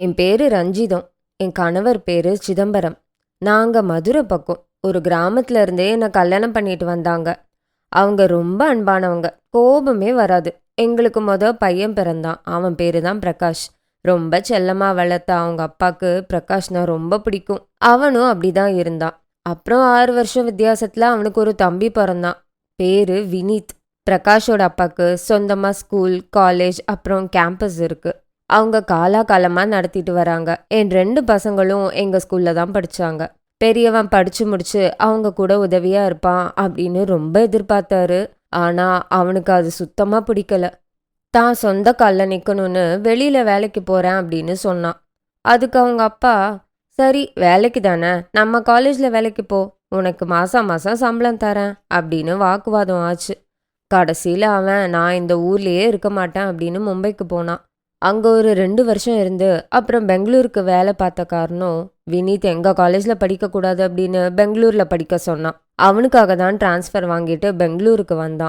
என் பேரு ரஞ்சிதம். என் கணவர் பேரு சிதம்பரம். நாங்க மதுரை பக்கம். ஒரு கிராமத்துல இருந்தே என்னை கல்யாணம் பண்ணிட்டு வந்தாங்க. அவங்க ரொம்ப அன்பானவங்க. கோபமே வராது. எங்களுக்கு பையன் பிறந்தான். அவன் பேரு தான் பிரகாஷ். ரொம்ப செல்லமா வளர்த்த அவங்க அப்பாக்கு பிரகாஷ்னா ரொம்ப பிடிக்கும். அவனும் அப்படிதான் இருந்தான். அப்புறம் 6 வருஷம் வித்தியாசத்துல அவனுக்கு ஒரு தம்பி பிறந்தான். பேரு வினீத். பிரகாஷோட அப்பாக்கு சொந்தமா ஸ்கூல், காலேஜ் அப்புறம் கேம்பஸ் இருக்கு. அவங்க காலாகாலமா நடத்திட்டு வராங்க. என் 2 பசங்களும் எங்க ஸ்கூல்ல தான் படிச்சாங்க. பெரியவன் படிச்சு முடிச்சு அவங்க கூட உதவியா இருப்பான் அப்படின்னு ரொம்ப எதிர்பார்த்தாரு. ஆனா அவனுக்கு அது சுத்தமா பிடிக்கல. தான் சொந்த கால்ல நிக்கணும்னு வெளியில வேலைக்கு போறேன் அப்படின்னு சொன்னான். அதுக்கு அவங்க அப்பா, சரி வேலைக்கு தானே, நம்ம காலேஜ்ல வேலைக்கு போ, உனக்கு மாசம் மாசம் சம்பளம் தரேன் அப்படின்னு வாக்குவாதம் ஆச்சு. கடைசியில அவன் நான் இந்த ஊர்லயே இருக்க மாட்டேன் அப்படின்னு மும்பைக்கு போனான். அங்க ஒரு 2 வருஷம் இருந்து அப்புறம் பெங்களூருக்கு வேலை பார்த்த காரணம் வினீத் எங்க காலேஜ்ல படிக்க கூடாது அப்படின்னு பெங்களூர்ல படிக்க சொன்னான். அவனுக்காக தான் டிரான்ஸ்ஃபர் வாங்கிட்டு பெங்களூருக்கு வந்தான்.